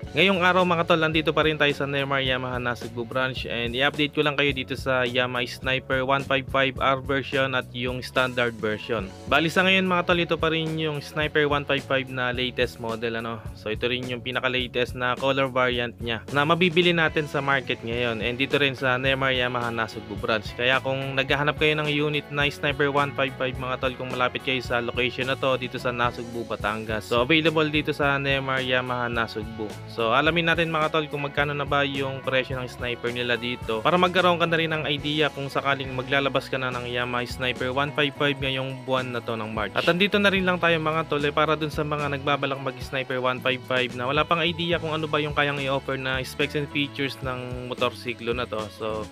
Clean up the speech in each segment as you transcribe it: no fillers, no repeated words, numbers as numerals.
Ngayong araw mga tol, nandito pa rin tayo sa Neymar Yamaha Nasugbu branch and i-update ko lang kayo dito sa Yamaha Sniper 155R version at yung standard version. Bali sa ngayon mga tol, ito pa rin yung Sniper 155 na latest model ano. So ito rin yung pinaka-latest na color variant niya na mabibili natin sa market ngayon and dito rin sa Neymar Yamaha Nasugbu branch. Kaya kung naghahanap kayo ng unit na Sniper 155 mga tol, kung malapit kayo sa location na to dito sa Nasugbu, Batangas. So available dito sa Neymar Yamaha Nasugbu. So alamin natin mga tol kung magkano na ba yung presyo ng sniper nila dito para magkaroon ka na rin ng idea kung sakaling maglalabas ka na ng Yamaha Sniper 155 ngayong buwan na to ng March. At andito na rin lang tayo mga tol para dun sa mga nagbabalak mag Sniper 155 na wala pang idea kung ano ba yung kayang i-offer na specs and features ng motorsiklo na to. So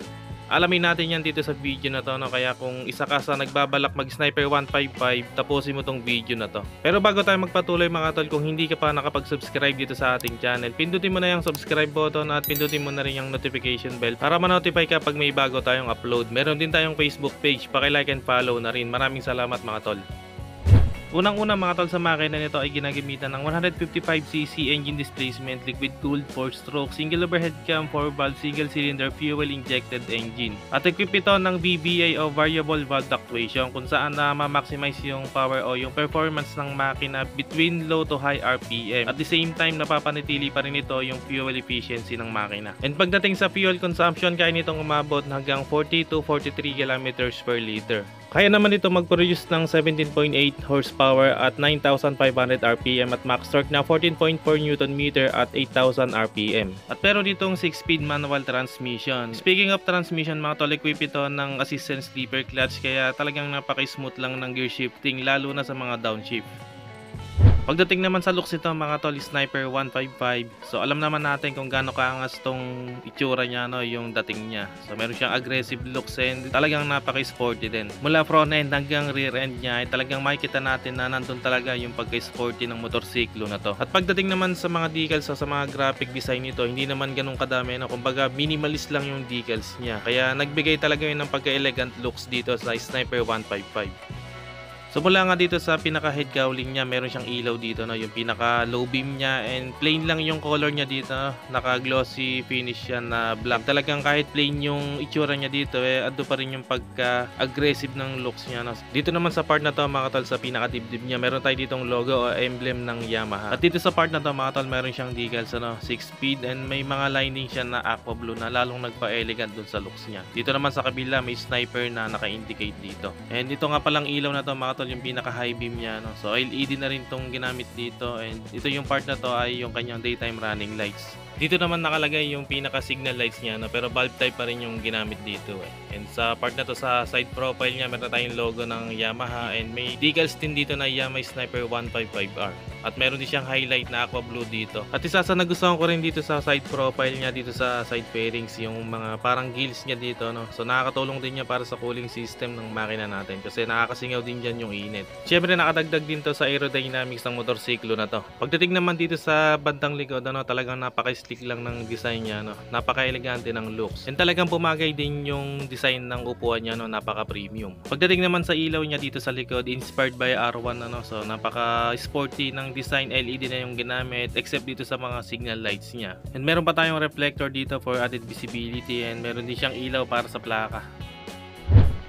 alamin natin yan dito sa video na to, no? Kaya kung isa ka sa nagbabalak mag Sniper 155, tapusin mo tong video na to. Pero bago tayo magpatuloy mga tol, kung hindi ka pa nakapag-subscribe dito sa ating channel, pindutin mo na yung subscribe button at pindutin mo na rin yung notification bell para ma-notify ka pag may bago tayong upload. Meron din tayong Facebook page, paki-like and follow na rin. Maraming salamat mga tol. Unang-una mga tol, sa makina nito ay ginagamitan ng 155cc engine displacement, liquid cooled 4-stroke, single overhead cam, 4-valve, single cylinder, fuel injected engine. At equip ito ng VVA o variable valve actuation kung saan na ma-maximize yung power o yung performance ng makina between low to high RPM. At the same time napapanatili pa rin ito yung fuel efficiency ng makina. And pagdating sa fuel consumption, kaya nitong umabot hanggang 40 to 43 kilometers per liter. Kaya naman ito mag-produce ng 17.8 horsepower at 9,500 RPM at max torque na 14.4 Nm at 8,000 RPM. At pero ditong 6-speed manual transmission. Speaking of transmission mga tol, equip ito ng assistant sleeper clutch kaya talagang napaka-smooth lang ng gear shifting lalo na sa mga downshift. Pagdating naman sa looks nito mga tol, Sniper 155. So alam naman natin kung gaano kaangas tong itsura niya, no, yung dating niya. So meron siyang aggressive looks and talagang napaka-sporty din. Mula front end hanggang rear end niya ay talagang makikita natin na nandun talaga yung pagka-sporty ng motorsiklo na to. At pagdating naman sa mga decals o sa mga graphic design nito, hindi naman ganun kadami, no? Kumbaga minimalist lang yung decals niya. Kaya nagbigay talaga yun ng pagka-elegant looks dito sa Sniper 155. So mula nga dito sa pinaka head cowling niya, meron siyang ilaw dito, no, yung pinaka low beam niya and plain lang yung color niya dito, naka glossy finish yan na black. Talagang kahit plain yung itsura niya dito ando pa rin yung pagka aggressive ng looks niya, no. Dito naman sa part na to mga tol, sa pinaka dibdib niya, meron tayo ditong logo o emblem ng Yamaha. At dito sa part na to mga tol, meron siyang decals, 6-speed and may mga lining siya na aqua blue na lalong nagpa-elegant dun sa looks niya. Dito naman sa kabila may sniper na naka-indicate dito. And ito nga palang ilaw na to mga tol, yung pinaka high beam niya, no? So LED na rin tong ginamit dito and ito yung part na to ay yung kanyang daytime running lights. Dito naman nakalagay yung pinaka signal lights niya, no? Pero bulb type pa rin yung ginamit dito And sa part na to, sa side profile niya, meron tayong logo ng Yamaha and may decals din dito na Yamaha Sniper 155R. At meron din siyang highlight na aqua blue dito. At isa sa nagustuhan ko rin dito sa side profile niya, dito sa side fairings, yung mga parang gills niya dito, no? So nakakatulong din niya para sa cooling system ng makina natin kasi nakakasingaw din dyan yung init. Siyempre nakadagdag din to sa aerodynamics ng motorsiklo na to. Pagdating naman dito sa bandang likod, talagang napaka-slick lang ng design niya, no? Napaka-elegante ng looks. And talagang pumagay din yung design ng upuan niya, no? Napaka-premium. Pagdating naman sa ilaw niya dito sa likod, inspired by R1, so napaka-sporty ng design, LED na yung ginamit except dito sa mga signal lights niya. And meron pa tayong reflector dito for added visibility and meron din siyang ilaw para sa plaka.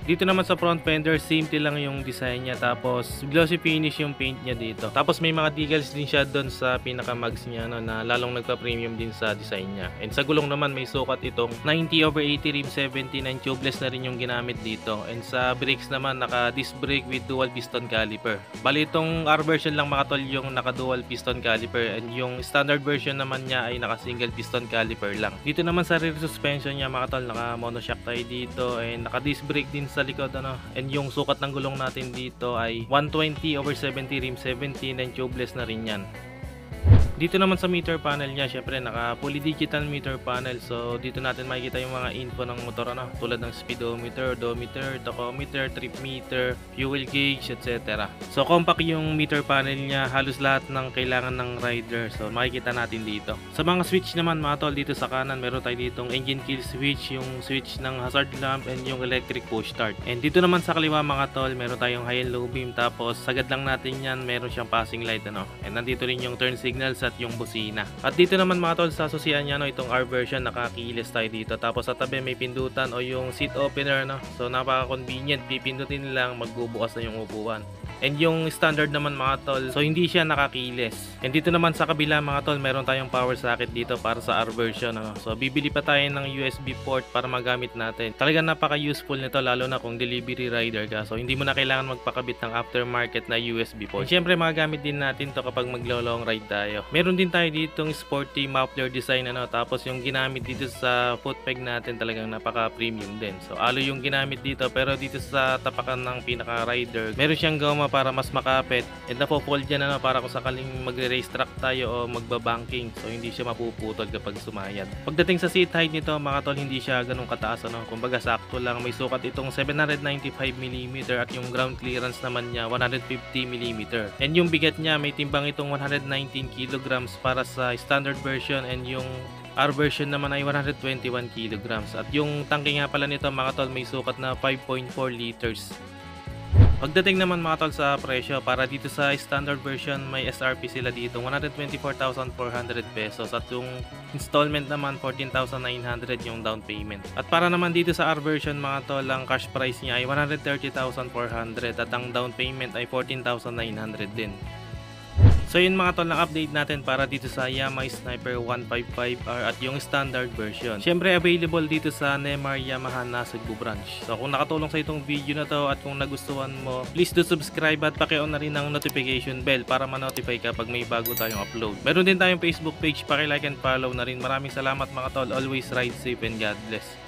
Dito naman sa front fender, simple lang yung design niya, tapos glossy finish yung paint niya dito. Tapos may mga decals din siya doon sa pinaka mags niya, no, na lalong nagpa-premium din sa design niya. And sa gulong naman may sukat itong 90/80 rim 79 tubeless na rin yung ginamit dito. And sa brakes naman naka disc brake with dual piston caliper. Bali itong R version lang mga tol yung naka dual piston caliper and yung standard version naman niya ay naka single piston caliper lang. Dito naman sa rear suspension niya mga tol, naka monoshock tayo dito and naka disc brake din sa likod, and yung sukat ng gulong natin dito ay 120/70 rim 17 and tubeless na rin yan. Dito naman sa meter panel niya, syempre naka fully digital meter panel. So dito natin makikita yung mga info ng motor, tulad ng speedometer, odometer, tachometer, trip meter, fuel gauge, etc. So compact yung meter panel niya, halos lahat ng kailangan ng rider. So makikita natin dito. Sa mga switch naman mga tol, dito sa kanan meron tayo ditong engine kill switch, yung switch ng hazard lamp and yung electric push start. And dito naman sa kaliwa mga tol, meron tayong high and low beam, tapos sagad lang natin yan, meron siyang passing light, and nandito rin yung turn signal sa at yung busina. At dito naman mga tol, sa susian niya, no, itong R version, nakakilis tayo dito. Tapos sa tabi may pindutan o yung seat opener, no. So napaka-convenient, pipindutin lang, magbubukas na yung upuan. And yung standard naman mga tol, so hindi siya nakakilis. And dito naman sa kabila mga tol, meron tayong power socket dito para sa R version, no? So bibili pa tayo ng USB port para magamit natin. Talagang napaka-useful nito, lalo na kung delivery rider ka. So hindi mo na kailangan magpakabit ng aftermarket na USB port. And syempre magagamit din natin to kapag maglo-long ride tayo. Meron din tayo ditong sporty muffler design, ano? Tapos yung ginamit dito sa foot peg natin talagang napaka-premium din. So alo yung ginamit dito, pero dito sa tapakan ng pinaka-rider, meron siyang goma para mas makapit, and napo-fold yan, ano, para kung sakaling magre-racetrack tayo o magbabanking, so hindi siya mapuputol kapag sumayad. Pagdating sa seat height nito mga tol, hindi siya ganun kataas, ano, kumbaga sakto lang. May sukat itong 795mm at yung ground clearance naman niya 150mm, and yung bigat niya may timbang itong 119kg para sa standard version, and yung R version naman ay 121kg. At yung tangke nga pala nito mga tol, may sukat na 5.4 liters. Pagdating naman mga tol sa presyo, para dito sa standard version may SRP sila dito 124,400 pesos, at yung installment naman 14,900 yung down payment. At para naman dito sa R version mga tol, ang cash price niya ay 130,400 at ang down payment ay 14,900 din. So yun mga tol, ang update natin para dito sa Yamaha Sniper 155R at yung standard version. Syempre available dito sa Neymar Yamaha Nasugbu branch. So kung nakatulong sa itong video na to at kung nagustuhan mo, please do subscribe at paki-on na rin ang notification bell para ma-notify ka pag may bago tayong upload. Meron din tayong Facebook page, paki-like and follow na rin. Maraming salamat mga tol, always ride safe and God bless.